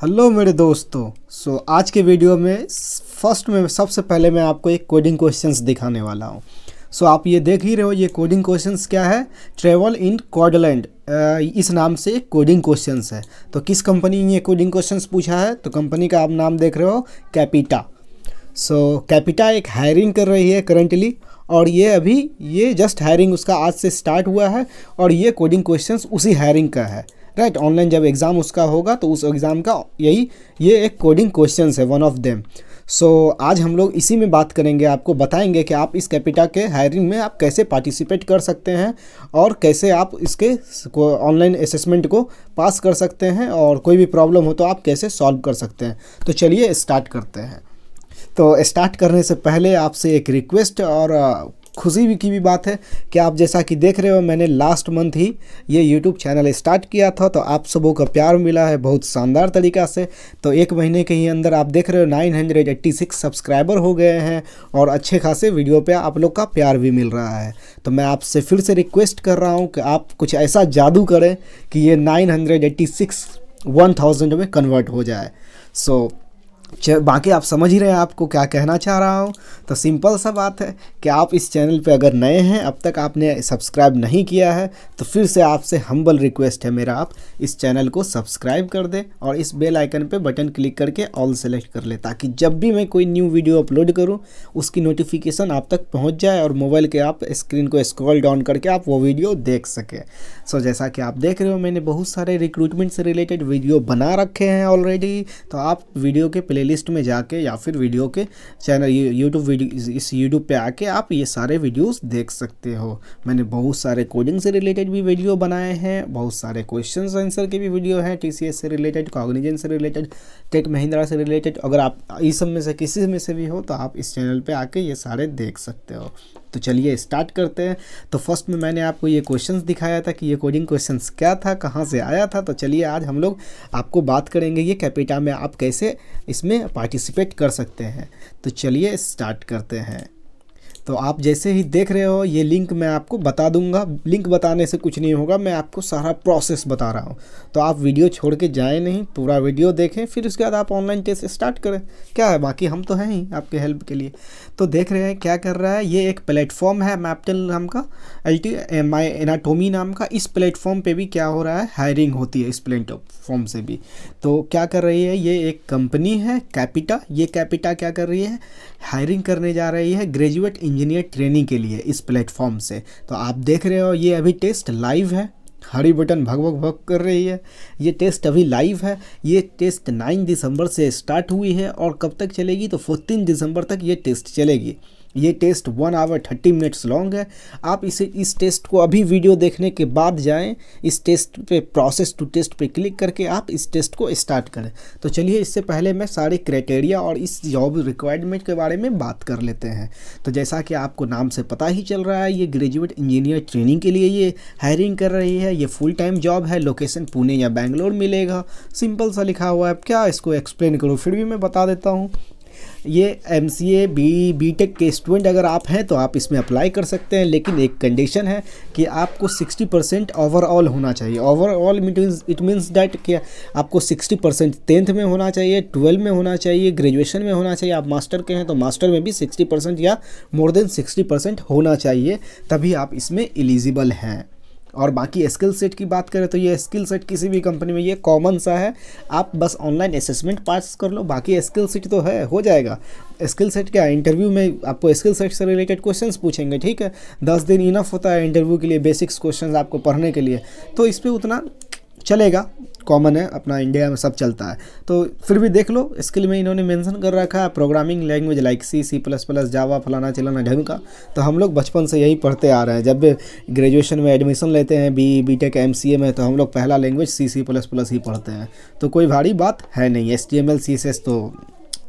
Hello मेरे दोस्तों। आज के वीडियो में सबसे पहले मैं आपको एक कोडिंग क्वेश्चंस दिखाने वाला हूँ। आप ये देख ही रहे हो, ये कोडिंग क्वेश्चंस क्या है। ट्रैवल इन क्वाडलैंड इस नाम से एक कोडिंग क्वेश्चंस है। तो किस कंपनी ने ये कोडिंग क्वेश्चंस पूछा है, तो कंपनी का आप नाम देख रहे हो, कैपिटा। कैपिटा एक हायरिंग कर रही है करंटली, और ये जस्ट हायरिंग उसका आज से स्टार्ट हुआ है, और ये कोडिंग क्वेश्चंस उसी हायरिंग का है। राइट, ऑनलाइन जब एग्ज़ाम उसका होगा तो उस एग्ज़ाम का ये एक कोडिंग क्वेश्चंस है, वन ऑफ देम। आज हम लोग इसी में बात करेंगे, आपको बताएंगे कि आप इस कैपिटा के हायरिंग में आप कैसे पार्टिसिपेट कर सकते हैं, और कैसे आप इसके ऑनलाइन असेसमेंट को पास कर सकते हैं, और कोई भी प्रॉब्लम हो तो आप कैसे सॉल्व कर सकते हैं। तो चलिए स्टार्ट करते हैं। तो स्टार्ट करने से पहले आपसे एक रिक्वेस्ट और खुशी की भी बात है कि आप जैसा कि देख रहे हो, मैंने लास्ट मंथ ही ये यूट्यूब चैनल स्टार्ट किया था, तो आप सबों का प्यार मिला है बहुत शानदार तरीक़ा से। तो एक महीने के ही अंदर आप देख रहे हो 986 सब्सक्राइबर हो गए हैं, और अच्छे खासे वीडियो पे आप लोग का प्यार भी मिल रहा है। तो मैं आपसे फिर से रिक्वेस्ट कर रहा हूँ कि आप कुछ ऐसा जादू करें कि ये 986 1000 में कन्वर्ट हो जाए। बाकी आप समझ ही रहे हैं आपको क्या कहना चाह रहा हूँ। तो सिंपल सा बात है कि आप इस चैनल पे अगर नए हैं, अब तक आपने सब्सक्राइब नहीं किया है, तो फिर से आपसे हम्बल रिक्वेस्ट है मेरा, आप इस चैनल को सब्सक्राइब कर दें और इस बेल आइकन पे बटन क्लिक करके ऑल सेलेक्ट कर ले, ताकि जब भी मैं कोई न्यू वीडियो अपलोड करूँ उसकी नोटिफिकेशन आप तक पहुँच जाए, और मोबाइल के आप स्क्रीन को स्क्रॉल डाउन करके आप वो वीडियो देख सकें। जैसा कि आप देख रहे हो, मैंने बहुत सारे रिक्रूटमेंट से रिलेटेड वीडियो बना रखे हैं ऑलरेडी। तो आप वीडियो के प्लेलिस्ट में जाके या फिर वीडियो के चैनल यूट्यूब पे आके आप ये सारे वीडियोस देख सकते हो। मैंने बहुत सारे कोडिंग से रिलेटेड भी वीडियो बनाए हैं, बहुत सारे क्वेश्चंस आंसर के भी वीडियो हैं, टीसीएस से रिलेटेड, कॉग्निजेंट से रिलेटेड, टेक महिंद्रा से रिलेटेड। अगर आप इस सब में से किसी में से भी हो तो आप इस चैनल पे आके ये सारे देख सकते हो। तो चलिए स्टार्ट करते हैं। तो फर्स्ट में मैंने आपको ये क्वेश्चंस दिखाया था कि ये कोडिंग क्वेश्चंस क्या था, कहाँ से आया था। तो चलिए आज हम लोग आपको बात करेंगे ये कैपिटा में आप कैसे इसमें पार्टिसिपेट कर सकते हैं। तो चलिए स्टार्ट करते हैं। तो आप जैसे ही देख रहे हो, ये लिंक मैं आपको बता दूंगा। लिंक बताने से कुछ नहीं होगा, मैं आपको सारा प्रोसेस बता रहा हूँ। तो आप वीडियो छोड़ के जाएं नहीं, पूरा वीडियो देखें, फिर उसके बाद आप ऑनलाइन टेस्ट स्टार्ट करें। क्या है, बाकी हम तो हैं ही आपके हेल्प के लिए। तो देख रहे हैं क्या कर रहा है, ये एक प्लेटफॉर्म है मैपटेल नाम का, माई एनाटोमी नाम का। इस प्लेटफॉर्म पे भी क्या हो रहा है, हायरिंग होती है इस प्लेटफॉर्म से भी। तो क्या कर रही है, ये एक कंपनी है कैपिटा। ये कैपिटा क्या कर रही है, हायरिंग करने जा रही है ग्रेजुएट इंजीनियर ट्रेनिंग के लिए इस प्लेटफॉर्म से। तो आप देख रहे हो, ये अभी टेस्ट लाइव है, हरी बटन भग भग भग कर रही है। ये टेस्ट अभी लाइव है। ये टेस्ट 9 दिसंबर से स्टार्ट हुई है, और कब तक चलेगी, तो 14 दिसंबर तक ये टेस्ट चलेगी। ये टेस्ट 1 आवर 30 मिनट्स लॉन्ग है। आप इस टेस्ट को अभी वीडियो देखने के बाद जाएं, इस टेस्ट पे प्रोसेस टू टेस्ट पे क्लिक करके आप इस टेस्ट को स्टार्ट करें। तो चलिए इससे पहले मैं सारे क्राइटेरिया और इस जॉब रिक्वायरमेंट के बारे में बात कर लेते हैं। तो जैसा कि आपको नाम से पता ही चल रहा है, ये ग्रेजुएट इंजीनियर ट्रेनिंग के लिए ये हायरिंग कर रही है। ये फुल टाइम जॉब है, लोकेशन पुणे या बैंगलोर मिलेगा। सिंपल सा लिखा हुआ है, अब क्या इसको एक्सप्लेन करूँ, फिर भी मैं बता देता हूँ। ये MCA BTech के स्टूडेंट अगर आप हैं तो आप इसमें अप्लाई कर सकते हैं, लेकिन एक कंडीशन है कि आपको 60% ओवरऑल होना चाहिए। ओवरऑल इट मीन्स दैट कि आपको 60% 10th में होना चाहिए, 12 में होना चाहिए, ग्रेजुएशन में होना चाहिए। आप मास्टर के हैं तो मास्टर में भी 60% या मोर देन 60% होना चाहिए, तभी आप इसमें एलिजिबल हैं। और बाकी स्किल सेट की बात करें तो ये स्किल सेट किसी भी कंपनी में ये कॉमन सा है, आप बस ऑनलाइन असेसमेंट पास कर लो, बाकी स्किल सेट तो है, हो जाएगा। स्किल सेट क्या, इंटरव्यू में आपको स्किल सेट से रिलेटेड क्वेश्चंस पूछेंगे, ठीक है। 10 दिन इनफ होता है इंटरव्यू के लिए, बेसिक्स क्वेश्चंस आपको पढ़ने के लिए, तो इस पर उतना चलेगा, कॉमन है, अपना इंडिया में सब चलता है। तो फिर भी देख लो, स्किल में इन्होंने मेंशन कर रखा है प्रोग्रामिंग लैंग्वेज लाइक C++, जावा, फलाना चिलाना ढंग का। तो हम लोग बचपन से यही पढ़ते आ रहे हैं। जब ग्रेजुएशन में एडमिशन लेते हैं BTech MCA में, तो हम लोग पहला लैंग्वेज C++ ही पढ़ते हैं। तो कोई भारी बात है नहीं। HTML CSS तो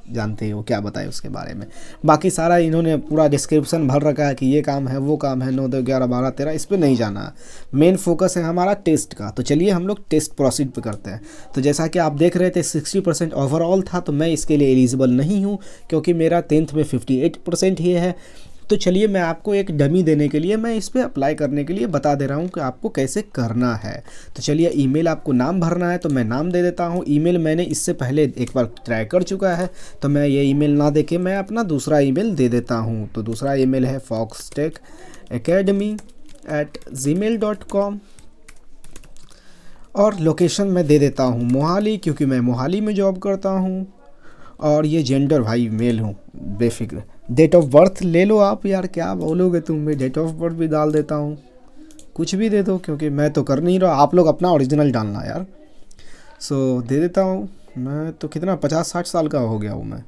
जानते हो, क्या बताएं उसके बारे में। बाकी सारा इन्होंने पूरा डिस्क्रिप्शन भर रखा है कि ये काम है, वो काम है, 9, 10, 11, 12, 13, इस पर नहीं जाना है। मेन फोकस है हमारा टेस्ट का। तो चलिए हम लोग टेस्ट प्रोसीड पे करते हैं। तो जैसा कि आप देख रहे थे 60% ओवरऑल था, तो मैं इसके लिए एलिजिबल नहीं हूँ, क्योंकि मेरा 10th में 58% ही है। तो चलिए मैं आपको एक डमी देने के लिए मैं इस पर अप्लाई करने के लिए बता दे रहा हूँ कि आपको कैसे करना है। तो चलिए ईमेल आपको नाम भरना है, तो मैं नाम दे देता हूँ। ईमेल मैंने इससे पहले एक बार ट्राई कर चुका है, तो मैं ये ईमेल ना देके मैं अपना दूसरा ईमेल दे देता हूँ। तो दूसरा ईमेल है foxtechacademy@gmail.com और लोकेशन मैं दे देता हूँ मोहाली, क्योंकि मैं मोहाली में जॉब करता हूँ। और ये जेंडर भाई मेल हूँ बेफिक्र। डेट ऑफ बर्थ ले लो आप, यार क्या बोलोगे तुम, मैं डेट ऑफ बर्थ भी डाल देता हूँ, कुछ भी दे दो, क्योंकि मैं तो कर नहीं रहा, आप लोग अपना ओरिजिनल डालना यार। सो दे देता हूँ। मैं तो कितना 50-60 साल का हो गया हूँ मैं,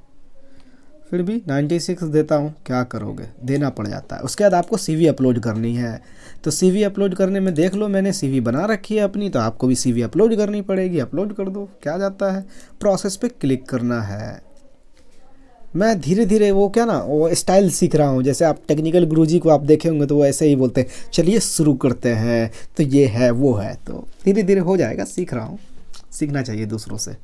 फिर भी 96 देता हूँ, क्या करोगे, देना पड़ जाता है। उसके बाद आपको सीवी अपलोड करनी है। तो सीवी अपलोड करने में देख लो मैंने सीवी बना रखी है अपनी, तो आपको भी सीवी अपलोड करनी पड़ेगी। अपलोड कर दो, क्या जाता है, प्रोसेस पे क्लिक करना है। मैं धीरे धीरे वो क्या ना वो स्टाइल सीख रहा हूँ, जैसे आप टेक्निकल गुरुजी को आप देखे होंगे तो वो ऐसे ही बोलते हैं चलिए शुरू करते हैं, तो ये है वो है, तो धीरे धीरे हो जाएगा, सीख रहा हूँ। सीखना चाहिए दूसरों से,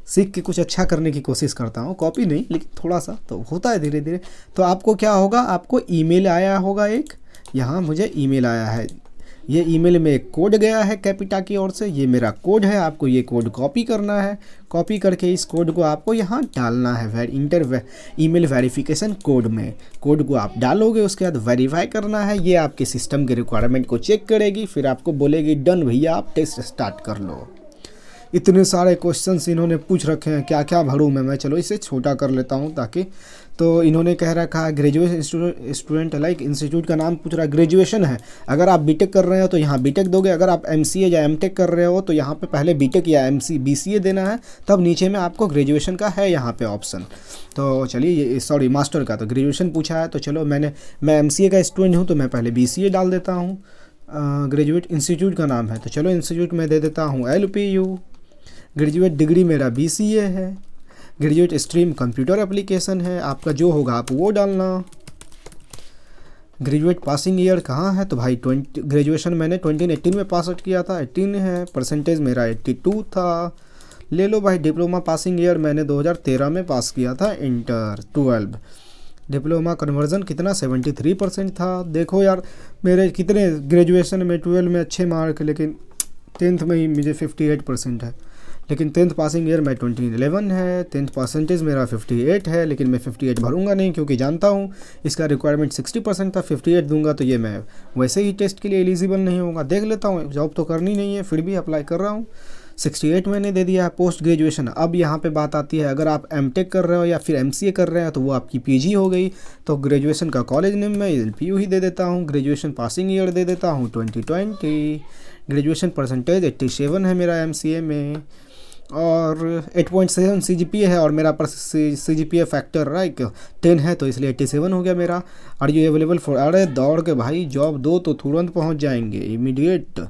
सीख के कुछ अच्छा करने की कोशिश करता हूँ, कॉपी नहीं लेकिन थोड़ा सा तो होता है धीरे धीरे। तो आपको क्या होगा, आपको ईमेल आया होगा एक, यहाँ मुझे ईमेल आया है, ये ईमेल में एक कोड गया है कैपिटा की ओर से, ये मेरा कोड है। आपको ये कोड कॉपी करना है, कॉपी करके इस कोड को आपको यहाँ डालना है ईमेल वेरिफिकेशन कोड में। कोड को आप डालोगे, उसके बाद वेरीफाई करना है। ये आपके सिस्टम के रिक्वायरमेंट को चेक करेगी, फिर आपको बोलेगी डन भैया आप टेस्ट स्टार्ट कर लो। इतने सारे क्वेश्चंस इन्होंने पूछ रखे हैं, क्या क्या भरूँ मैं चलो इसे छोटा कर लेता हूँ ताकि। तो इन्होंने कह रखा है ग्रेजुएशन स्टूडेंट लाइक इंस्टीट्यूट का नाम पूछ रहा है, ग्रेजुएशन है। अगर आप बीटेक कर रहे हो तो यहाँ बीटेक दोगे, अगर आप एमसीए या एमटेक कर रहे हो तो यहाँ पे पहले बीटेक या बीसीए देना है, तब नीचे में आपको ग्रेजुएशन का है यहाँ पे ऑप्शन। तो चलिए ये सॉरी मास्टर का, तो ग्रेजुएशन पूछा है, तो चलो मैं एमसीए का स्टूडेंट हूँ तो मैं पहले बीसीए डाल देता हूँ। ग्रेजुएट इंस्टीट्यूट का नाम है, तो चलो इंस्टीट्यूट में दे देता हूँ LPU। ग्रेजुएट डिग्री मेरा BCA है। ग्रेजुएट स्ट्रीम कंप्यूटर एप्लीकेशन है, आपका जो होगा आप वो डालना। ग्रेजुएट पासिंग ईयर कहाँ है, तो भाई ग्रेजुएशन मैंने 2018 में पास आउट किया था, 18 है। परसेंटेज मेरा 82 था। ले लो भाई डिप्लोमा पासिंग ईयर मैंने 2013 में पास किया था, इंटर 12। डिप्लोमा कन्वर्जन कितना 73% था। देखो यार मेरे कितने ग्रेजुएशन में 12 में अच्छे मार्क, लेकिन 10th में ही मुझे 58% है। लेकिन 10th पासिंग ईयर मैं 2011 है, 10th परसेंटेज मेरा 58 है, लेकिन मैं 58 भरूंगा नहीं क्योंकि जानता हूँ इसका रिक्वायरमेंट 60% था। 58 दूंगा तो ये मैं वैसे ही टेस्ट के लिए एलिजिबल नहीं होगा। देख लेता हूँ, जॉब तो करनी नहीं है फिर भी अप्लाई कर रहा हूँ। 68 मैंने दे दिया है। पोस्ट ग्रेजुएशन, अब यहाँ पे बात आती है, अगर आप एमटेक कर रहे हो या फिर एमसीए कर रहे हो तो वो आपकी पीजी हो गई। तो ग्रेजुएशन का कॉलेज नेम मैं LPU ही दे देता हूँ। ग्रेजुएशन पासिंग ईयर दे देता हूँ 2020। ग्रेजुएशन परसेंटेज 87 है मेरा एमसीए में, और 8.7 CGPA है, और मेरा CGPA फैक्टर राइट 10 है, तो इसलिए 87 हो गया मेरा। आर यू अवेलेबल फॉर, अरे दौड़ के भाई जॉब दो तो तुरंत पहुंच जाएंगे, immediate.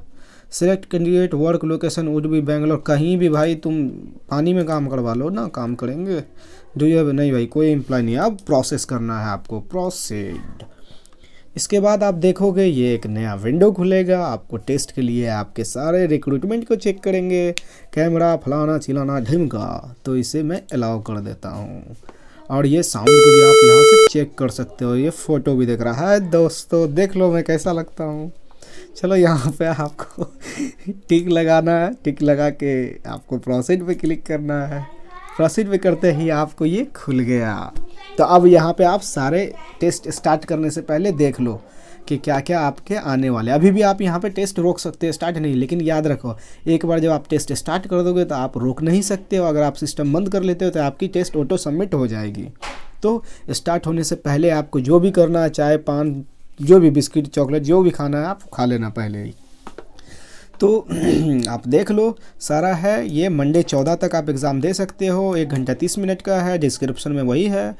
Select candidate work location would be Bangalore, कहीं भी भाई तुम पानी में काम करवा लो ना, काम करेंगे। डू यू नहीं भाई कोई एम्प्लॉय नहीं, अब प्रोसेस करना है आपको, प्रोसीड। इसके बाद आप देखोगे ये एक नया विंडो खुलेगा आपको टेस्ट के लिए, आपके सारे रिक्रूटमेंट को चेक करेंगे, कैमरा फलाना चिलाना ढिमका। तो इसे मैं अलाउ कर देता हूँ, और ये साउंड को भी आप यहाँ से चेक कर सकते हो। ये फ़ोटो भी दिख रहा है दोस्तों, देख लो मैं कैसा लगता हूँ। चलो यहाँ पे आपको टिक लगाना है, टिक लगा के आपको प्रोसीड पे क्लिक करना है। प्रोसीड पे करते ही आपको ये खुल गया। तो अब यहाँ पे आप सारे टेस्ट स्टार्ट करने से पहले देख लो कि क्या क्या आपके आने वाले। अभी भी आप यहाँ पे टेस्ट रोक सकते हैं, स्टार्ट नहीं, लेकिन याद रखो एक बार जब आप टेस्ट स्टार्ट कर दोगे तो आप रोक नहीं सकते हो। अगर आप सिस्टम बंद कर लेते हो तो आपकी टेस्ट ऑटो सबमिट हो जाएगी। तो स्टार्ट होने से पहले आपको जो भी करना है, चाय पान जो भी बिस्किट चॉकलेट जो भी खाना है आप खा लेना पहले ही। तो आप देख लो सारा है। ये मंडे 14 तक आप एग्ज़ाम दे सकते हो, 1 घंटा 30 मिनट का है, डिस्क्रिप्शन में वही है।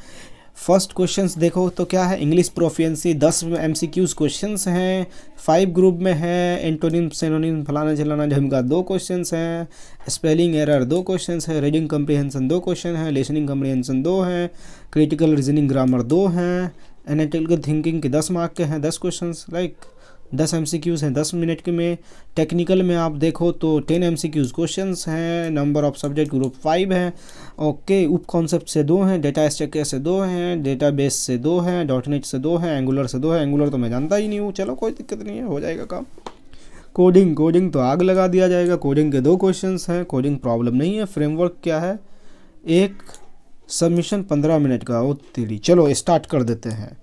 फर्स्ट क्वेश्चंस देखो तो क्या है, इंग्लिश प्रोफिशिएंसी 10 MCQs क्वेश्चंस हैं, 5 ग्रुप में है। एंटोनिम सिनोनिम फलाना चलाना ढिमका 2 क्वेश्चंस हैं, स्पेलिंग एरर 2 क्वेश्चंस है, रीडिंग कम्प्रीहेंशन 2 क्वेश्चन है, लिसनिंग कम्प्रीहेंशन 2 है, क्रिटिकल रीजनिंग ग्रामर 2 हैं, एनालिटिकल थिंकिंग के 10 मार्क के हैं 10 क्वेश्चंस, लाइक 10 MCQs हैं 10 मिनट के में। टेक्निकल में आप देखो तो 10 MCQs क्वेश्चंस हैं। नंबर ऑफ सब्जेक्ट ग्रुप 5 है। ओके, उप कॉन्सेप्ट से 2 हैं, डेटा स्ट्रक्चर से 2 हैं, डेटाबेस से 2 हैं, डॉटनेट से 2 हैं, एंगुलर से 2 है। एंगुलर तो मैं जानता ही नहीं हूँ, चलो कोई दिक्कत नहीं है, हो जाएगा काम। कोडिंग तो आग लगा दिया जाएगा। कोडिंग के 2 क्वेश्चंस हैं, कोडिंग प्रॉब्लम नहीं है। फ्रेमवर्क क्या है, एक सबमिशन 15 मिनट का। ओ तेरी, चलो स्टार्ट कर देते हैं।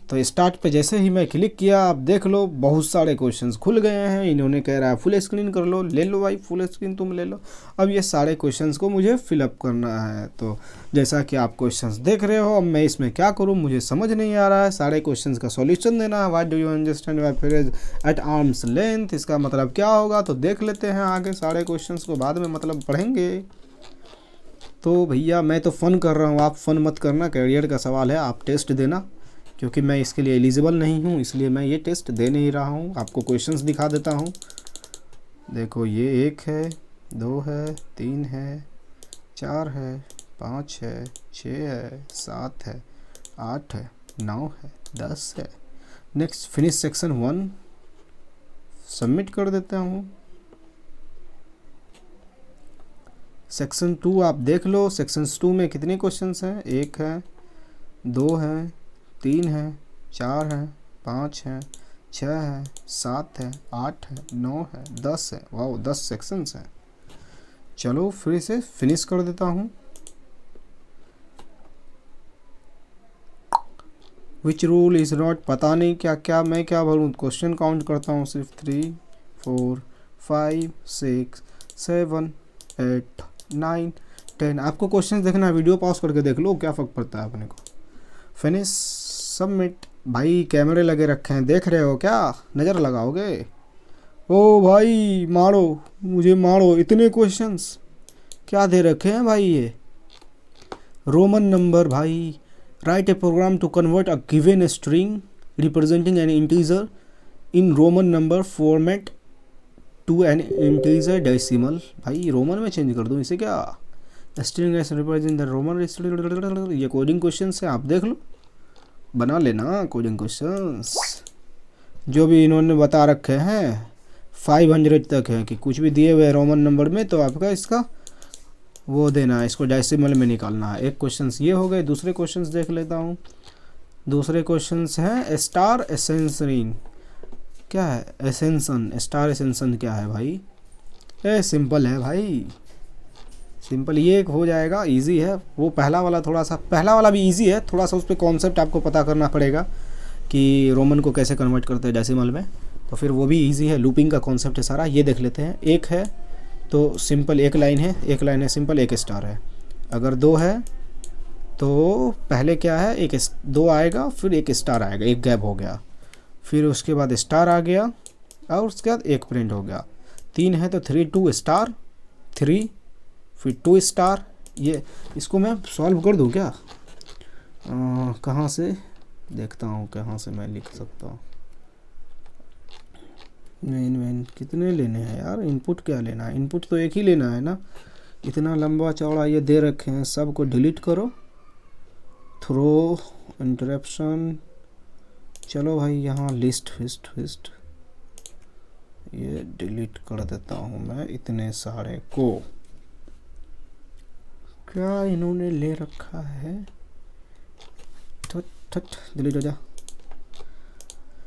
तो स्टार्ट पे जैसे ही मैं क्लिक किया, आप देख लो बहुत सारे क्वेश्चंस खुल गए हैं। इन्होंने कह रहा है फुल स्क्रीन कर लो, ले लो भाई फुल स्क्रीन तुम ले लो। अब ये सारे क्वेश्चंस को मुझे फिलअप करना है। तो जैसा कि आप क्वेश्चंस देख रहे हो, अब मैं इसमें क्या करूँ मुझे समझ नहीं आ रहा है। सारे क्वेश्चंस का सॉल्यूशन देना है। What do you understand by phrase at arm's length, इसका मतलब क्या होगा तो देख लेते हैं आगे। सारे क्वेश्चंस को बाद में मतलब पढ़ेंगे। तो भैया मैं तो फ़न कर रहा हूँ, आप फ़न मत करना, कैरियर का सवाल है, आप टेस्ट देना। क्योंकि मैं इसके लिए एलिजिबल नहीं हूँ, इसलिए मैं ये टेस्ट दे नहीं रहा हूँ। आपको क्वेश्चंस दिखा देता हूँ। देखो ये 1 है, 2 है, 3 है, 4 है, 5 है, 6 है, 7 है, 8 है, 9 है, 10 है। नेक्स्ट फिनिश सेक्शन 1, सबमिट कर देता हूँ। सेक्शन 2 आप देख लो। सेक्शन 2 में कितने क्वेश्चंस हैं, 1 है, 2 है, 3 है, 4 है, 5 है, 6 है, 7 है, 8 है, 9 है, 10 है। वाह, 10 सेक्शंस हैं। चलो फिर से फिनिश कर देता हूँ। विच रूल इज़ नॉट, पता नहीं क्या क्या मैं क्या भरूँ। क्वेश्चन काउंट करता हूँ सिर्फ 3 4 5 6 7 8 9 10। आपको क्वेश्चन देखना है, वीडियो पॉज करके देख लो, क्या फ़र्क पड़ता है अपने को। Finish submit. भाई कैमरे लगे रखे हैं, देख रहे हो क्या, नज़र लगाओगे। ओ भाई मारो, मुझे मारो। इतने क्वेश्चंस क्या दे रखे हैं भाई ये। रोमन नंबर भाई, write a program to convert a given string representing an integer in Roman number format to an integer decimal. भाई रोमन में चेंज कर दूँ इसे क्या। String S represent the Roman. ये कोडिंग क्वेश्चन है, आप देख लो, बना लेना कोडिंग क्वेश्चंस। जो भी इन्होंने बता रखे हैं 500 तक है कि कुछ भी दिए हुए रोमन नंबर में, तो आपका इसका वो देना है, इसको डेसिमल में निकालना है। एक क्वेश्चंस ये हो गए। दूसरे क्वेश्चंस देख लेता हूँ। दूसरे क्वेश्चंस हैं स्टार एसेंसन। क्या है एसेंसन, स्टार एसेंसन क्या है भाई। सिंपल है भाई, सिंपल। ये एक हो जाएगा, इजी है। वो पहला वाला थोड़ा सा, पहला वाला भी इजी है, थोड़ा सा उस पर कॉन्सेप्ट आपको पता करना पड़ेगा कि रोमन को कैसे कन्वर्ट करते हैं डेसिमल में, तो फिर वो भी इजी है। लूपिंग का कॉन्सेप्ट है सारा। ये देख लेते हैं। 1 है तो सिंपल 1 लाइन है, 1 लाइन है सिंपल, 1 स्टार है। अगर 2 है तो पहले क्या है, 2 आएगा, फिर 1 स्टार आएगा, 1 गैप हो गया, फिर उसके बाद स्टार आ गया, और उसके बाद 1 प्रिंट हो गया। 3 है तो 3 2 स्टार 3, फिर 2 स्टार। ये इसको मैं सॉल्व कर दूँ क्या, कहाँ से देखता हूँ, कहाँ से मैं लिख सकता हूँ। मेन कितने लेने हैं यार, इनपुट क्या लेना है, इनपुट तो एक ही लेना है ना। इतना लंबा चौड़ा ये दे रखे हैं, सबको डिलीट करो। थ्रो इंटरप्शन, चलो भाई यहाँ लिस्ट फिस्ट ये डिलीट कर देता हूँ मैं इतने सारे को। क्या इन्होंने ले रखा है, ठट डिलीट हो जा।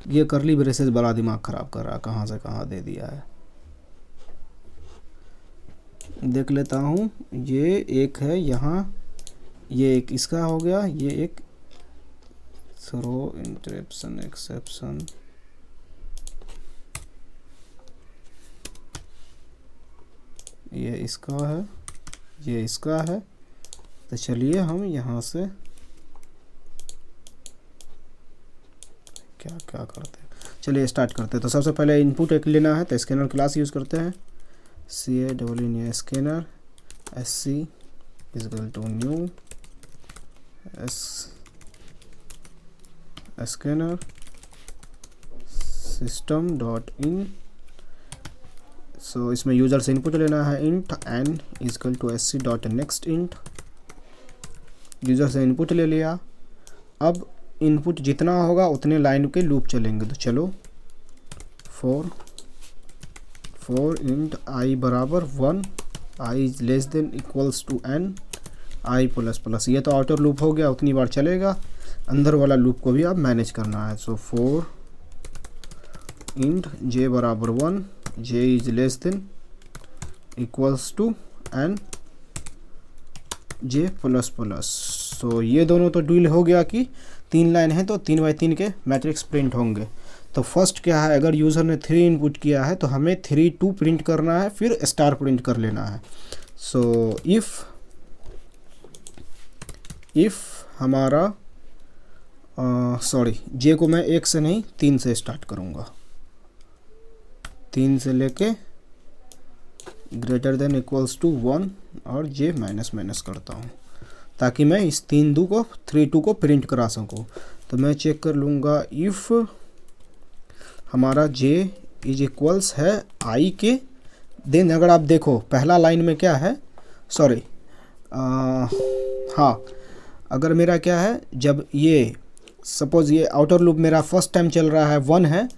ये करली ब्रेसेस बड़ा दिमाग ख़राब कर रहा, कहाँ से कहाँ दे दिया है। देख लेता हूँ। ये एक है यहाँ, ये एक इसका हो गया, ये एक थ्रो इंटरप्शन एक्सेप्शन, ये इसका है, ये इसका है। तो चलिए हम यहाँ से क्या क्या करते हैं, चलिए स्टार्ट करते हैं। तो सबसे पहले इनपुट एक लेना है, तो स्कैनर क्लास यूज़ करते हैं। CA scanner SC equal to new scanner system dot in. So इसमें यूज़र से इनपुट लेना है int n equal to SC dot next int. User से इनपुट ले लिया। अब इनपुट जितना होगा उतने लाइन के लूप चलेंगे। तो चलो फोर इंट आई बराबर 1, i is less than equals to n i plus plus. ये तो आउटर लूप हो गया, उतनी बार चलेगा, अंदर वाला लूप को भी आप मैनेज करना है। सो 4 इंट जे बराबर 1, j is less than equals to n j plus plus. So ये दोनों तो डील हो गया कि 3 लाइन है तो 3 बाई 3 के मैट्रिक्स प्रिंट होंगे। तो फर्स्ट क्या है, अगर यूज़र ने 3 इनपुट किया है तो हमें 3 2 प्रिंट करना है, फिर स्टार प्रिंट कर लेना है। सो इफ़ हमारा जे को मैं 1 से नहीं 3 से स्टार्ट करूँगा, 3 से लेके ग्रेटर देन इक्वल्स टू 1 और जे माइनस माइनस करता हूँ ताकि मैं इस 3 2 को प्रिंट करा सकूँ। तो मैं चेक कर लूँगा इफ़ हमारा जे इज इक्वल्स है आई के, देन अगर आप देखो पहला लाइन में क्या है, हाँ, अगर मेरा क्या है, जब ये सपोज़ ये आउटर लूप मेरा फर्स्ट टाइम चल रहा है 1 है,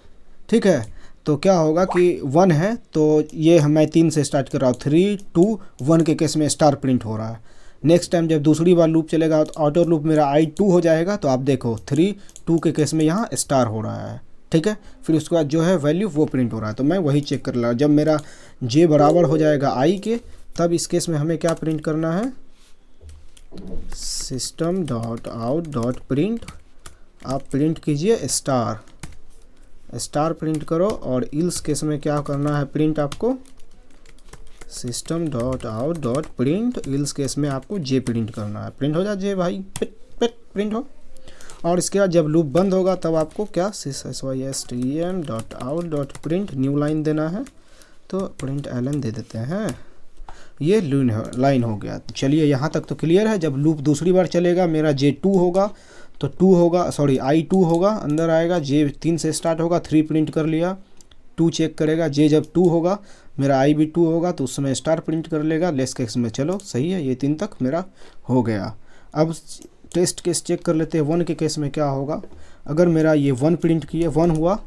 ठीक है, तो क्या होगा कि 1 है तो ये मैं 3 से स्टार्ट कर रहा हूँ, 3 2 1 के केस में स्टार प्रिंट हो रहा है। नेक्स्ट टाइम जब दूसरी बार लूप चलेगा तो आउटर लूप मेरा आई 2 हो जाएगा, तो आप देखो 3 2 के केस में यहाँ स्टार हो रहा है, ठीक है। फिर उसके बाद जो है वैल्यू वो प्रिंट हो रहा है। तो मैं वही चेक कर रहा हूँ, जब मेरा जे बराबर हो जाएगा आई के, तब इस केस में हमें क्या प्रिंट करना है, system dot out dot print, आप प्रिंट कीजिए स्टार प्रिंट करो, और इल्स केस में क्या करना है प्रिंट, आपको system dot out dot print, ills case में आपको जे प्रिंट करना है। प्रिंट हो जा जे भाई, प्रिंट हो। और इसके बाद जब लूप बंद होगा तब आपको क्या system dot out dot print new line देना है, तो प्रिंट एलन दे देते हैं। ये लाइन हो गया। चलिए यहाँ तक तो क्लियर है। जब लूप दूसरी बार चलेगा मेरा जे 2 होगा, तो 2 होगा, आई 2 होगा, अंदर आएगा, जे 3 से स्टार्ट होगा, 3 प्रिंट कर लिया, 2 चेक करेगा, जे जब 2 होगा मेरा आई भी 2 होगा तो उस समय स्टार प्रिंट कर लेगा, लेस केस में। चलो सही है, ये 3 तक मेरा हो गया। अब टेस्ट केस चेक कर लेते हैं, 1 के केस में क्या होगा। अगर मेरा ये 1 प्रिंट किए 1 हुआ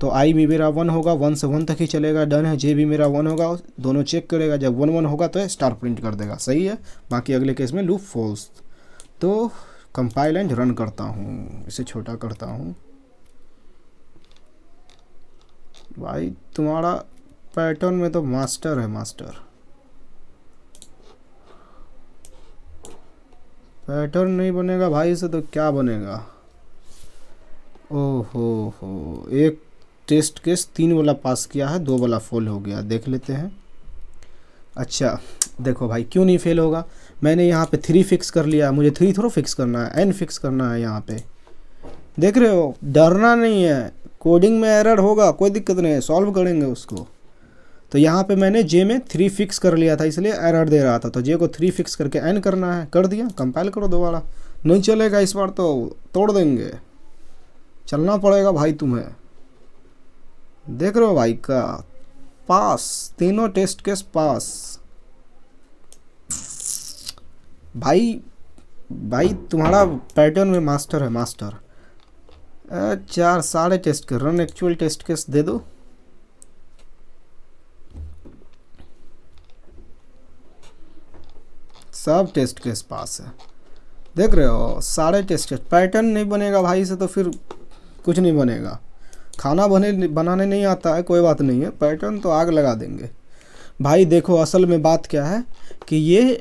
तो आई भी मेरा 1 होगा, 1 से 1 तक ही चलेगा, डन है। जे भी मेरा 1 होगा, दोनों चेक करेगा, जब 1 1 होगा तो स्टार प्रिंट कर देगा, सही है। बाकी अगले केस में लूप फॉल्स। तो कंपाइल एंड रन करता हूँ, इसे छोटा करता हूँ। भाई तुम्हारा पैटर्न में तो मास्टर है, मास्टर। पैटर्न नहीं बनेगा भाई से तो क्या बनेगा। ओहो हो, एक टेस्ट केस 3 वाला पास किया है, 2 वाला फेल हो गया, देख लेते हैं। अच्छा देखो भाई, क्यों नहीं फेल होगा, मैंने यहाँ पे 3 फिक्स कर लिया, मुझे 3 थोड़ा फिक्स करना है, n फिक्स करना है यहाँ पे। देख रहे हो, डरना नहीं है, कोडिंग में एरर होगा, कोई दिक्कत नहीं है, सॉल्व करेंगे उसको। तो यहाँ पे मैंने जे में 3 फिक्स कर लिया था, इसलिए एरर दे रहा था। तो जे को 3 फिक्स करके n करना है, कर दिया। कंपाइल करो दोबारा, नहीं चलेगा इस बार तो तोड़ देंगे, चलना पड़ेगा भाई तुम्हें। देख रहे हो भाई का पास, तीनों टेस्ट केस पास। भाई तुम्हारा पैटर्न में मास्टर है, मास्टर। 4 साढ़े test case, run actual test case दे दो। सब टेस्ट केस पास है, देख रहे हो, सारे टेस्ट केस। पैटर्न नहीं बनेगा भाई से तो फिर कुछ नहीं बनेगा। खाना बनाने नहीं आता है, कोई बात नहीं है, पैटर्न तो आग लगा देंगे भाई। देखो असल में बात क्या है कि ये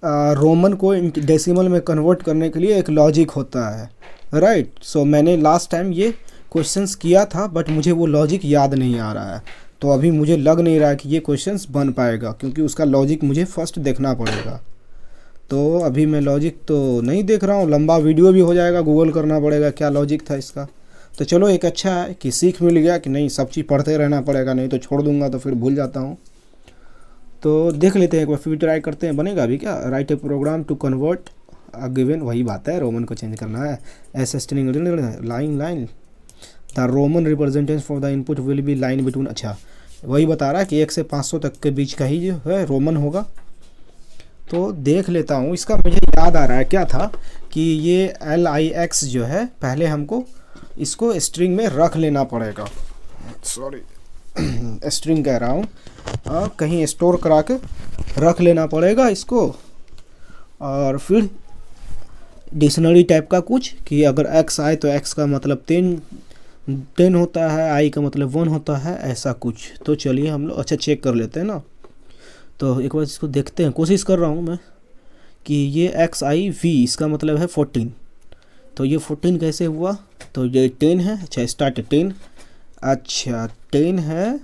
रोमन को डेसिमल में कन्वर्ट करने के लिए एक लॉजिक होता है, राइट। सो मैंने लास्ट टाइम ये क्वेश्चंस किया था, बट मुझे वो लॉजिक याद नहीं आ रहा है। तो अभी मुझे लग नहीं रहा है कि ये क्वेश्चंस बन पाएगा, क्योंकि उसका लॉजिक मुझे फर्स्ट देखना पड़ेगा। तो अभी मैं लॉजिक तो नहीं देख रहा हूँ, लंबा वीडियो भी हो जाएगा, गूगल करना पड़ेगा क्या लॉजिक था इसका। तो चलो एक अच्छा है कि सीख मिल गया कि नहीं, सब चीज़ पढ़ते रहना पड़ेगा, नहीं तो छोड़ दूंगा तो फिर भूल जाता हूँ। तो देख लेते हैं एक बार, फिर ट्राई करते हैं, बनेगा अभी क्या। Write a program to convert a given, वही बात है, रोमन को चेंज करना है। S string line the Roman representation for the input will be line between. अच्छा वही बता रहा है कि 1 से 500 तक के बीच का ही जो है रोमन होगा। तो देख लेता हूँ, इसका मुझे याद आ रहा है क्या था कि ये LIX जो है, पहले हमको इसको स्ट्रिंग में रख लेना पड़ेगा। सॉरी, स्ट्रिंग कह रहा हूँ, कहीं स्टोर करा के रख लेना पड़ेगा इसको। और फिर डिक्शनरी टाइप का कुछ कि अगर x आए तो x का मतलब 10 होता है, i का मतलब 1 होता है, ऐसा कुछ। तो चलिए हम लोग अच्छा चेक कर लेते हैं ना। तो एक बार इसको देखते हैं, कोशिश कर रहा हूँ मैं कि ये XIV इसका मतलब है 14। तो ये 14 कैसे हुआ? तो ये 10 है, अच्छा स्टार्ट 10, अच्छा 10 है,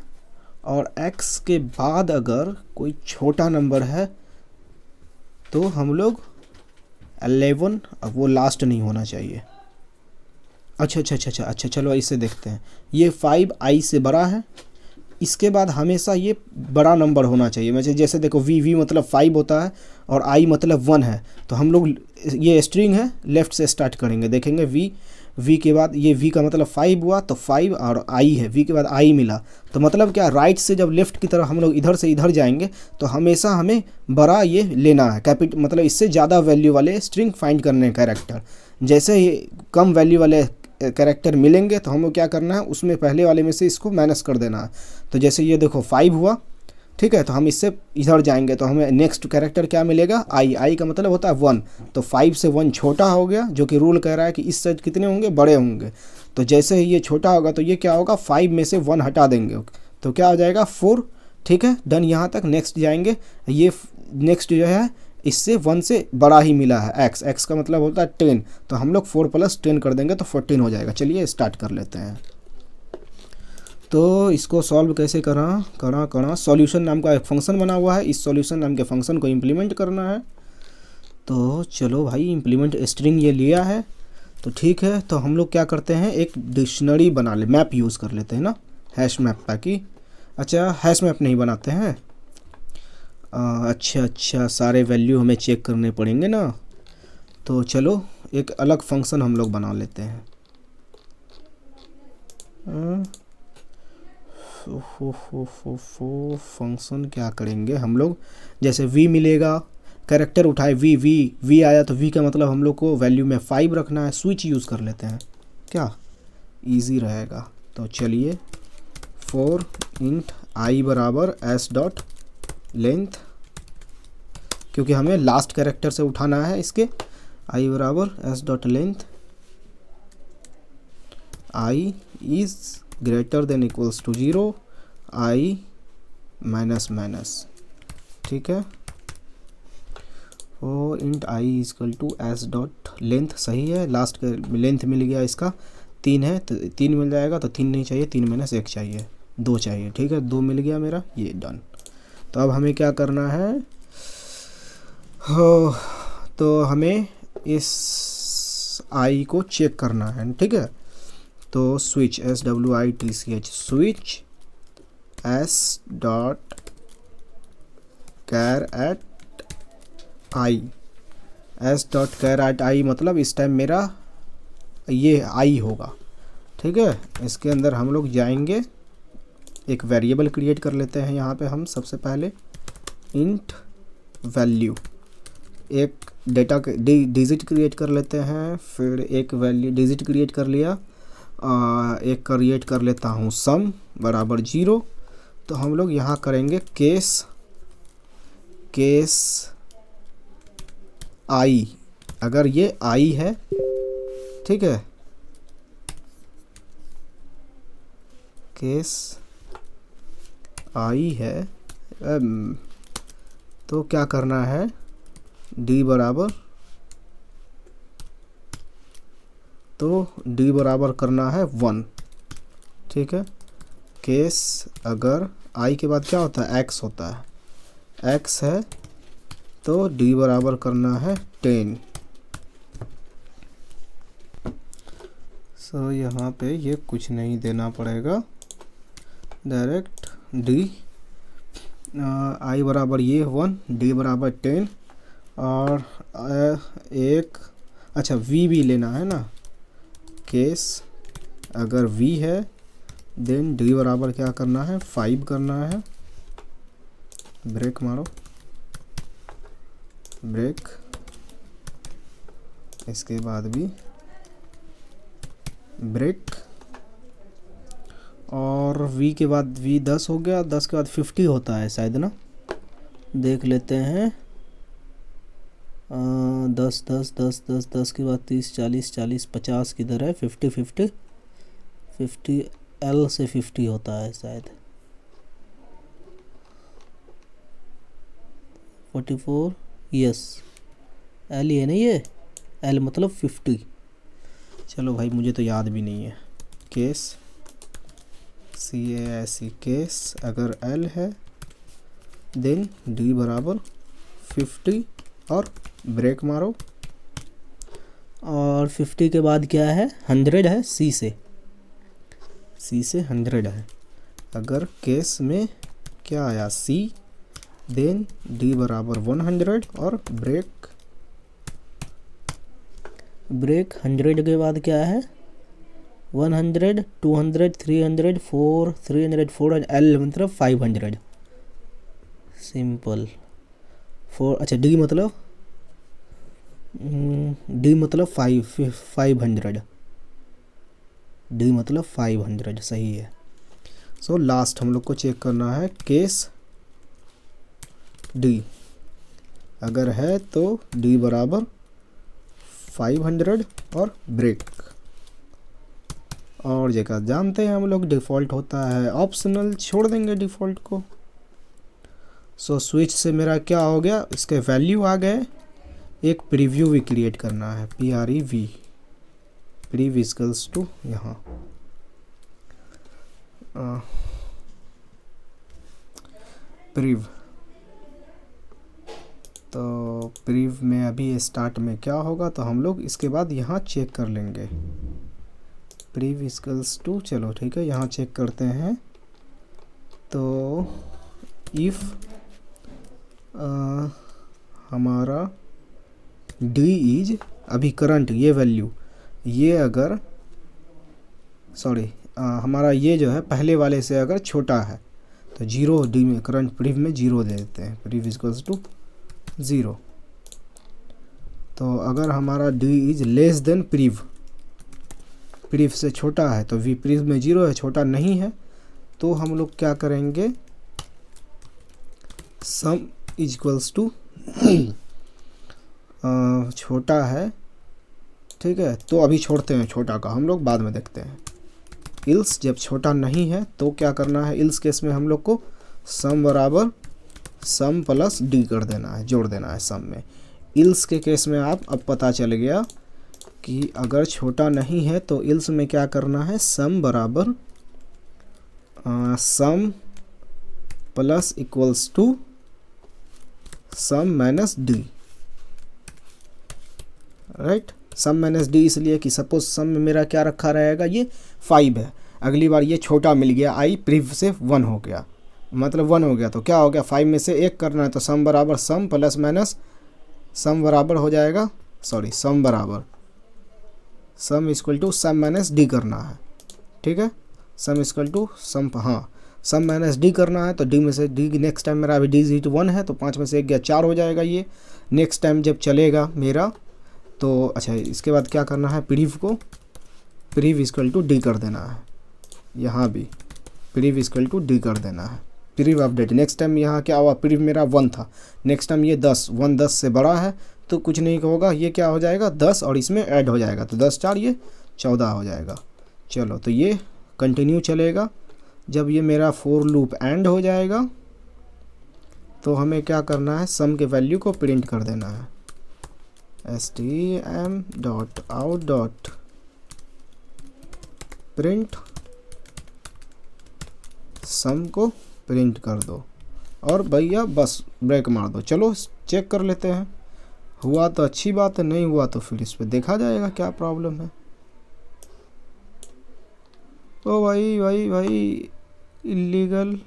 और x के बाद अगर कोई छोटा नंबर है तो हम लोग 11, अब वो लास्ट नहीं होना चाहिए। अच्छा चलो इसे देखते हैं। ये 5 i से बड़ा है, इसके बाद हमेशा ये बड़ा नंबर होना चाहिए। वैसे जैसे देखो v मतलब 5 होता है और i मतलब 1 है। तो हम लोग ये स्ट्रिंग है, लेफ़्ट से स्टार्ट करेंगे, देखेंगे v के बाद ये v का मतलब 5 हुआ, तो 5 और i है, v के बाद i मिला। तो मतलब क्या, राइट से जब लेफ़्ट की तरफ हम लोग इधर से इधर जाएंगे तो हमेशा हमें बड़ा ये लेना है, मतलब इससे ज़्यादा वैल्यू वाले स्ट्रिंग फाइंड करने हैं कैरेक्टर। जैसे ही कम वैल्यू वाले कैरेक्टर मिलेंगे तो हमें क्या करना है, उसमें पहले वाले में से इसको माइनस कर देना है। तो जैसे ये देखो 5 हुआ, ठीक है, तो हम इससे इधर जाएंगे तो हमें नेक्स्ट कैरेक्टर क्या मिलेगा, आई का मतलब होता है 1। तो 5 से 1 छोटा हो गया, जो कि रूल कह रहा है कि इस साइड कितने होंगे, बड़े होंगे। तो जैसे ही ये छोटा होगा तो ये क्या होगा, 5 में से 1 हटा देंगे तो क्या हो जाएगा 4। ठीक है, डन, यहाँ तक। नेक्स्ट जाएंगे, ये नेक्स्ट जो है इससे 1 से बड़ा ही मिला है, x का मतलब होता है 10। तो हम लोग 4 + 10 कर देंगे तो 14 हो जाएगा। चलिए स्टार्ट कर लेते हैं। तो इसको सॉल्व कैसे करा सॉल्यूशन नाम का एक फंक्शन बना हुआ है, इस सॉल्यूशन नाम के फंक्शन को इम्प्लीमेंट करना है। तो चलो भाई, इम्प्लीमेंट स्ट्रिंग ये लिया है तो ठीक है। तो हम लोग क्या करते हैं, एक डिक्शनरी बना ले, मैप यूज़ कर लेते हैं ना, हैश मैप, ताकि अच्छा हैश मैप नहीं बनाते हैं, अच्छा सारे वैल्यू हमें चेक करने पड़ेंगे ना। तो चलो एक अलग फंक्शन हम लोग बना लेते हैं। फंक्शन क्या करेंगे हम लोग, जैसे v मिलेगा, कैरेक्टर उठाए v आया तो v का मतलब हम लोग को वैल्यू में 5 रखना है, स्विच यूज़ कर लेते हैं, क्या इजी रहेगा। तो चलिए for int i बराबर s डॉट लेंथ, क्योंकि हमें लास्ट कैरेक्टर से उठाना है इसके, i बराबर s dot length i is greater than equals to 0, i minus, ठीक है। ओ int i equal to s dot length, सही है, लास्ट का लेंथ मिल गया, इसका 3 है तो 3 मिल जाएगा। तो 3 नहीं चाहिए, 3 - 1 चाहिए, 2 चाहिए, ठीक है, 2 मिल गया मेरा, ये डन। तो अब हमें क्या करना है, हो तो हमें इस i को चेक करना है, ठीक है। तो switch SWITCH switch s dot char at i, s dot char at i मतलब इस टाइम मेरा ये i होगा, ठीक है। इसके अंदर हम लोग जाएंगे, एक वेरिएबल क्रिएट कर लेते हैं यहाँ पे हम सबसे पहले, इंट वैल्यू, एक डेटा डिजिट क्रिएट कर लेते हैं, फिर एक वैल्यू डिजिट क्रिएट कर लिया, एक क्रिएट कर लेता हूँ सम बराबर 0। तो हम लोग यहाँ करेंगे केस आई, अगर ये आई है, ठीक है, केस आई है, तो क्या करना है, d बराबर, तो d बराबर करना है 1, ठीक है। केस अगर i के बाद क्या होता है, x होता है, x है तो d बराबर करना है 10। सो यहाँ पे ये कुछ नहीं देना पड़ेगा, डायरेक्ट d, i बराबर ये 1, d बराबर 10, और एक अच्छा v भी लेना है ना, केस अगर v है देन d बराबर क्या करना है, 5 करना है, ब्रेक मारो, ब्रेक, इसके बाद भी ब्रेक, और v के बाद v 10 हो गया, 10 के बाद 50 होता है शायद ना, देख लेते हैं। 10 10 10 10 10 के बाद 30 40 40 50 किधर है, 50 50 50 l से 50 होता है शायद, 44 यस l ये नहीं है, l मतलब 50। चलो भाई मुझे तो याद भी नहीं है। केस CASE केस अगर l है देन d बराबर 50 और ब्रेक मारो, और 50 के बाद क्या है, 100 है, c से 100 है। अगर केस में क्या आया c, देन d बराबर 100 और ब्रेक 100 के बाद क्या है, 100 200 300 304 और l मतलब 500 सिंपल। अच्छा d मतलब 500, d मतलब 500 सही है। सो लास्ट हम लोग को चेक करना है केस d, अगर है तो d बराबर 500 और ब्रेक, और जगह जानते हैं हम लोग डिफ़ॉल्ट होता है ऑप्शनल, छोड़ देंगे डिफ़ॉल्ट को। सो स्विच से मेरा क्या हो गया, इसके वैल्यू आ गए। एक प्रीव्यू भी क्रिएट करना है, PREV, प्रीव इक्वल्स टू यहाँ प्रीव, तो प्रीव में अभी स्टार्ट में क्या होगा, तो हम लोग इसके बाद यहाँ चेक कर लेंगे प्रीव इक्वल्स टू। चलो ठीक है, यहाँ चेक करते हैं। तो इफ़ हमारा d इज अभी करंट ये वैल्यू, ये अगर हमारा ये जो है पहले वाले से अगर छोटा है तो 0 d में करंट प्रीव में 0 दे देते हैं, प्रीव इक्वल्स टू 0। तो अगर हमारा d is less then prev, prev से छोटा है तो v प्रीव में 0 है, छोटा नहीं है तो हम लोग क्या करेंगे, सम इक्वल्स टू छोटा है, ठीक है, तो अभी छोड़ते हैं छोटा का, हम लोग बाद में देखते हैं। इल्स जब छोटा नहीं है तो क्या करना है, इल्स केस में हम लोग को सम बराबर सम प्लस डी कर देना है, जोड़ देना है सम में। इल्स के केस में अब पता चल गया कि अगर छोटा नहीं है तो इल्स में क्या करना है, सम बराबर sum plus equals to sum minus d, right. Sum minus d इसलिए कि सपोज सम में मेरा क्या रखा रहेगा, ये 5 है, अगली बार ये छोटा मिल गया, आई प्रीव से 1 हो गया, मतलब 1 हो गया तो क्या हो गया, 5 में से 1 करना है तो सम बराबर सम प्लस माइनस सम बराबर हो जाएगा, सम बराबर sum equal to sum minus D करना है, ठीक है। सम इक्वल टू सम, हाँ सम माइनस डी करना है तो डी में से डी नेक्स्ट टाइम मेरा अभी डी इज 1 है तो 5 में से 1 गया 4 हो जाएगा। ये नेक्स्ट टाइम जब चलेगा मेरा तो अच्छा इसके बाद क्या करना है, प्रीव को प्रीव इक्वल टू डी कर देना है, यहाँ भी प्रीव इक्वल टू डी कर देना है, प्रीव अपडेट। नेक्स्ट टाइम यहाँ क्या हुआ, प्रीव मेरा 1 था, नेक्स्ट टाइम ये 10, 1 10 से बड़ा है तो कुछ नहीं होगा, ये क्या हो जाएगा 10 और इसमें ऐड हो जाएगा तो 10 4 ये 14 हो जाएगा। चलो तो ये कंटिन्यू चलेगा, जब ये मेरा फॉर लूप एंड हो जाएगा तो हमें क्या करना है, सम के वैल्यू को प्रिंट कर देना है, stm.out.print सम को प्रिंट कर दो और भैया बस ब्रेक मार दो। चलो चेक कर लेते हैं, हुआ तो अच्छी बात है, नहीं हुआ तो फिर इस पे देखा जाएगा क्या प्रॉब्लम है। ओ भाई इलीगल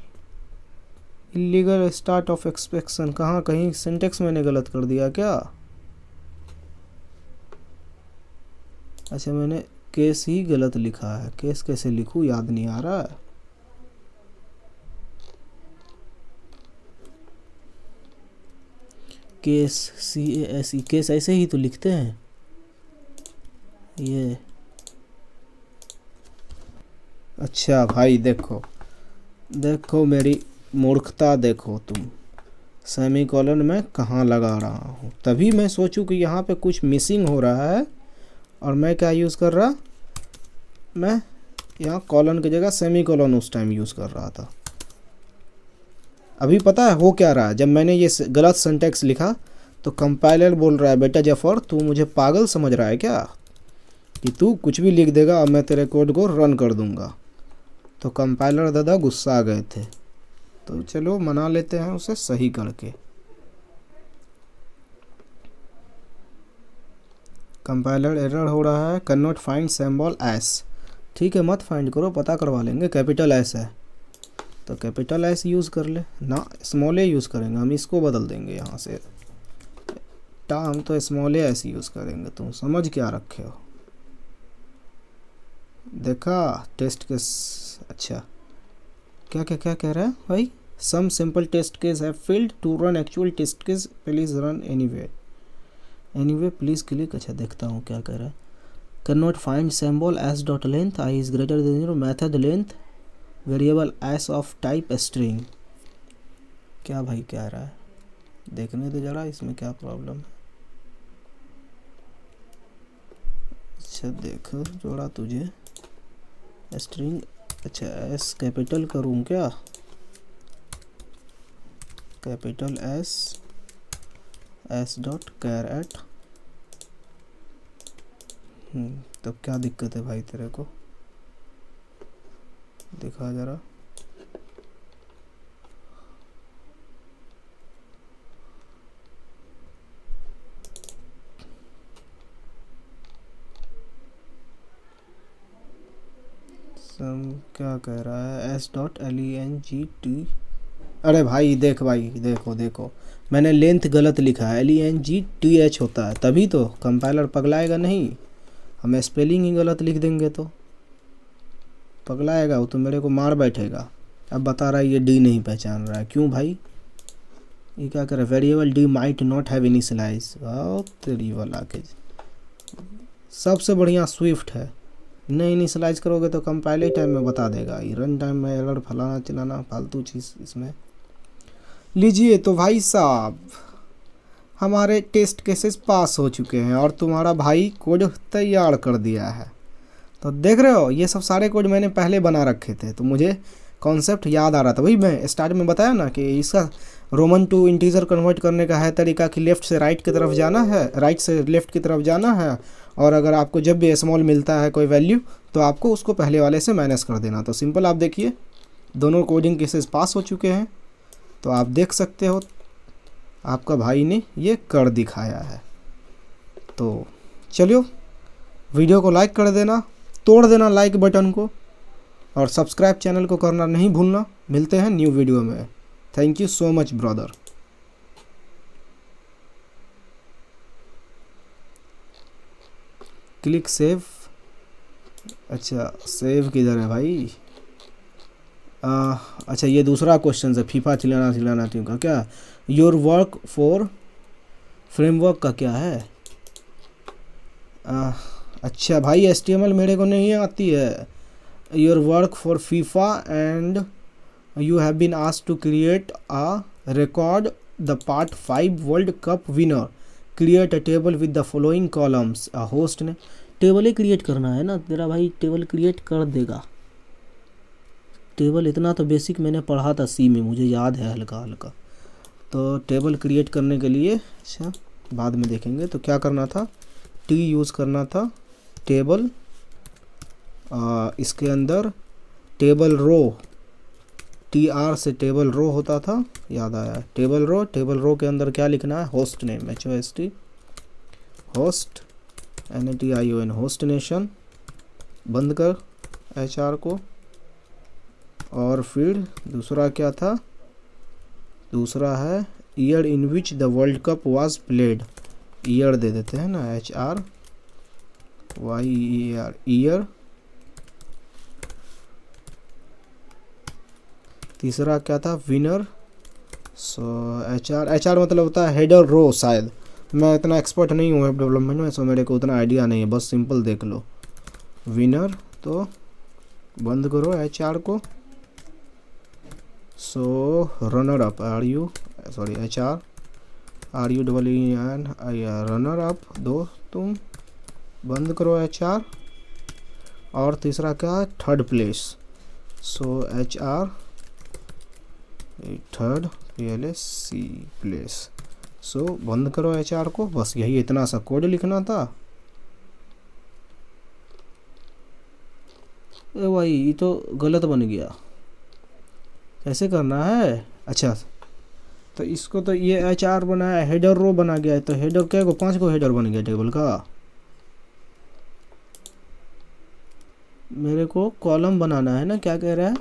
स्टार्ट ऑफ एक्सपेक्शन, कहाँ कहीं सिंटेक्स मैंने गलत कर दिया क्या? अच्छा मैंने केस ही गलत लिखा है, केस कैसे लिखूँ याद नहीं आ रहा है। केस CASE, केस ऐसे ही तो लिखते हैं ये। अच्छा भाई देखो, देखो मेरी मूर्खता देखो तुम, सेमी कॉलन में कहाँ लगा रहा हूँ, तभी मैं सोचूं कि यहाँ पे कुछ मिसिंग हो रहा है, और मैं क्या यूज़ कर रहा, मैं यहाँ कॉलन की जगह सेमी कॉलन उस टाइम यूज़ कर रहा था। अभी पता है हो क्या रहा है, जब मैंने ये गलत सिंटैक्स लिखा तो कंपाइलर बोल रहा है बेटा जफर तू मुझे पागल समझ रहा है क्या, कि तू कुछ भी लिख देगा और मैं तेरे कोड को रन कर दूंगा। तो कंपाइलर दादा गुस्सा आ गए थे, तो चलो मना लेते हैं उसे सही करके। कंपाइलर एरर हो रहा है, cannot find symbol S. ठीक है मत फाइंड करो, पता करवा लेंगे, कैपिटल एस है तो कैपिटल एस यूज़ कर ले ना, स्मॉल ए यूज़ करेंगे हम, इसको बदल देंगे यहाँ से हम तो स्मॉल ए एस यूज़ करेंगे। तुम समझ क्या रखे हो, देखा टेस्ट केस। अच्छा क्या क्या क्या कह रहा है भाई, some simple test case have failed to run actual test case please run anyway please click. अच्छा देखता हूँ क्या कह रहा है, cannot find symbol S dot length I is greater than 0 method length variable S of type string. क्या भाई कह रहा है, देखने दे जरा इसमें क्या प्रॉब्लम है। अच्छा देखो जोड़ा तुझे स्ट्रिंग, अच्छा एस कैपिटल करूँ क्या, कैपिटल एस डॉट कैरेट। तब क्या दिक्कत है भाई तेरे को, दिखा जरा। क्या कह रहा है एस डॉट LENGT। अरे भाई देख भाई देखो मैंने लेंथ गलत लिखा है, LENGTH होता है, तभी तो कंपाइलर पगलाएगा नहीं, हम स्पेलिंग ही गलत लिख देंगे तो पगलाएगा वो, तो मेरे को मार बैठेगा। अब बता रहा है ये डी नहीं पहचान रहा है, क्यों भाई ये क्या कर रहा है, variable D might not have initialise. तेरी वाला के सबसे बढ़िया स्विफ्ट है, नहीं इनिशियलाइज करोगे तो कंपाइल टाइम में बता देगा, ये रन टाइम में एरर फलाना चलाना फालतू चीज़ इसमें। लीजिए तो भाई साहब हमारे टेस्ट केसेस पास हो चुके हैं और तुम्हारा भाई कोड तैयार कर दिया है। तो देख रहे हो ये सब सारे कोड मैंने पहले बना रखे थे, तो मुझे कॉन्सेप्ट याद आ रहा था। वही मैं स्टार्ट में बताया ना कि इसका रोमन टू इंटीजर कन्वर्ट करने का है तरीका कि लेफ़्ट से राइट की तरफ जाना है, राइट से लेफ़्ट की तरफ जाना है, और अगर आपको जब भी स्मॉल मिलता है कोई वैल्यू तो आपको उसको पहले वाले से माइनस कर देना। तो सिंपल आप देखिए दोनों कोडिंग केसेस पास हो चुके हैं, तो आप देख सकते हो आपका भाई ने ये कर दिखाया है। तो चलियो वीडियो को लाइक कर देना, तोड़ देना लाइक बटन को, और सब्सक्राइब चैनल को करना नहीं भूलना। मिलते हैं न्यू वीडियो में। Thank you so much brother. Click save. अच्छा सेव किधर है भाई, अच्छा ये दूसरा क्वेश्चन है, फीफा चिल्लाना क्यों का क्या, योर वर्क फॉर फ्रेमवर्क का क्या है। अच्छा भाई HTML मेरे को नहीं आती है। Your work for FIFA and you have been asked to create a record the part 5 world cup winner, create a table with the following columns. Host ने टेबल ही क्रिएट करना है ना, तेरा भाई टेबल क्रिएट कर देगा। टेबल इतना तो बेसिक मैंने पढ़ा था सी में, मुझे याद है हल्का हल्का। तो टेबल क्रिएट करने के लिए अच्छा बाद में देखेंगे, तो क्या करना था, टी यूज़ करना था, टेबल इसके अंदर टेबल रो, TR से टेबल रो होता था, याद आया, टेबल रो के अंदर क्या लिखना है, host name HOST, host NATION, host nation, बंद कर HR को। और फिर दूसरा क्या था, दूसरा है year in which the world cup was played, year दे देते हैं ना, HRYER, ईयर। तीसरा क्या था, विनर। सो HR मतलब होता है हेडर रो, शायद मैं इतना एक्सपर्ट नहीं हूँ वेब डेवलपमेंट में, सो मेरे को उतना आइडिया नहीं है, बस सिंपल देख लो विनर। तो बंद करो HR को। So runner up HR RUEEN runner up दो तुम, बंद करो HR। और तीसरा क्या है, third place. So HR third PLAC place. So बंद करो HR को। बस यही इतना सा कोड लिखना था। ए भाई ये तो गलत बन गया, कैसे करना है? अच्छा तो इसको तो ये HR बनाया, हेडर रो बना गया है, तो हेडर क्या को 5 को हेडर बन गया टेबल का। मेरे को कॉलम बनाना है ना, क्या कह रहा है,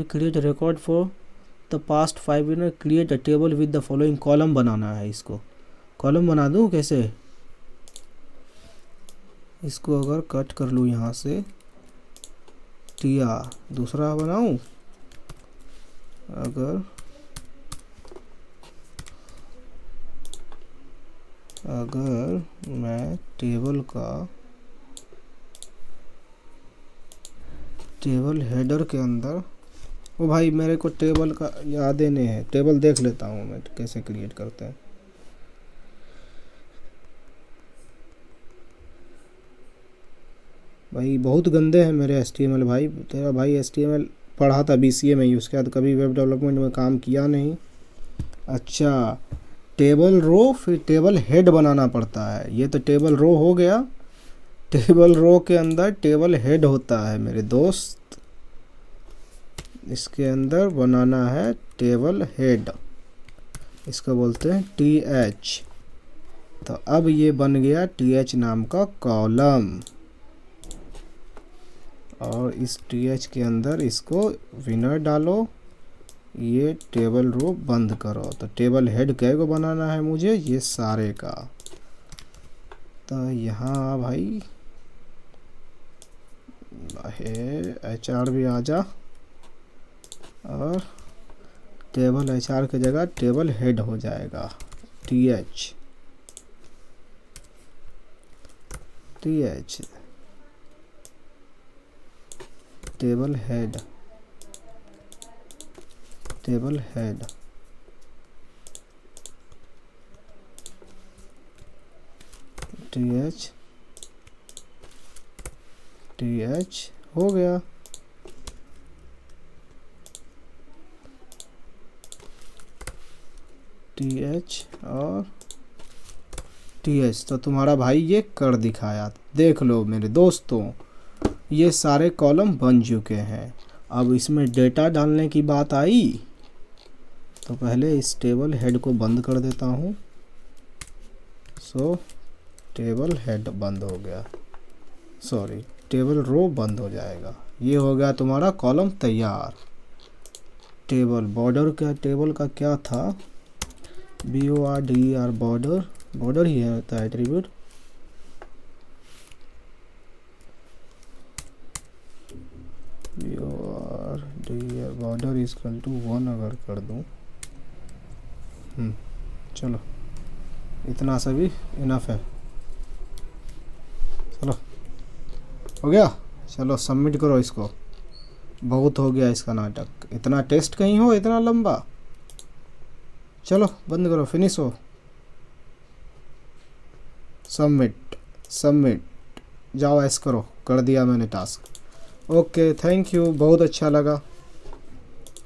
create record for the past 5 year, create a table with the following. Column बनाना है, इसको कॉलम बना दूँ कैसे? इसको अगर कट कर लूँ यहाँ से, दूसरा बनाऊँ, अगर मैं टेबल हेडर के अंदर, ओ भाई मेरे को टेबल का याद ही नहीं है, टेबल देख लेता हूँ मैं कैसे क्रिएट करते हैं। भाई बहुत गंदे हैं मेरे HTML भाई। तेरा भाई HTML पढ़ा था BCA में ही, उसके बाद कभी वेब डेवलपमेंट में काम किया नहीं। अच्छा टेबल रो फिर टेबल हेड बनाना पड़ता है। ये तो टेबल रो हो गया, टेबल रो के अंदर टेबल हेड होता है मेरे दोस्त। इसके अंदर बनाना है टेबल हेड, इसको बोलते हैं TH। तो अब ये बन गया TH नाम का कॉलम, और इस TH के अंदर इसको विनर डालो, ये टेबल रो बंद करो। तो टेबल हेड कै को बनाना है मुझे, ये सारे का। तो यहाँ भाई HR भी आ जा, और टेबल HR की जगह टेबल हेड हो जाएगा TH टेबल हेड TH हो गया। TH और TH तो तुम्हारा भाई ये कर दिखाया। देख लो मेरे दोस्तों, ये सारे कॉलम बन चुके हैं। अब इसमें डेटा डालने की बात आई, तो पहले इस टेबल हेड को बंद कर देता हूँ। सो टेबल हेड बंद हो गया, सॉरी टेबल रो बंद हो जाएगा। ये हो गया तुम्हारा कॉलम तैयार। टेबल बॉर्डर का, टेबल का क्या था, BORDER बॉर्डर ही होता है एट्रीब्यूट। बॉर्डर इक्वल टू 1 अगर कर दूं, चलो इतना सा भी इनफ है। चलो हो गया, चलो सबमिट करो इसको। बहुत हो गया इसका नाटक, इतना टेस्ट कहीं हो इतना लंबा। चलो बंद करो, फिनिश हो, सबमिट जाओ ऐस करो। कर दिया मैंने टास्क। ओके थैंक यू, बहुत अच्छा लगा।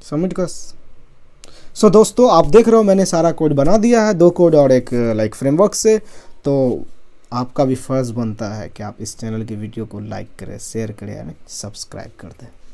सबमिट कर। सो दोस्तों आप देख रहे हो मैंने सारा कोड बना दिया है, 2 कोड और एक लाइक फ्रेमवर्क से। तो आपका भी फ़र्ज़ बनता है कि आप इस चैनल की वीडियो को लाइक करें, शेयर करें, यानी सब्सक्राइब कर दें।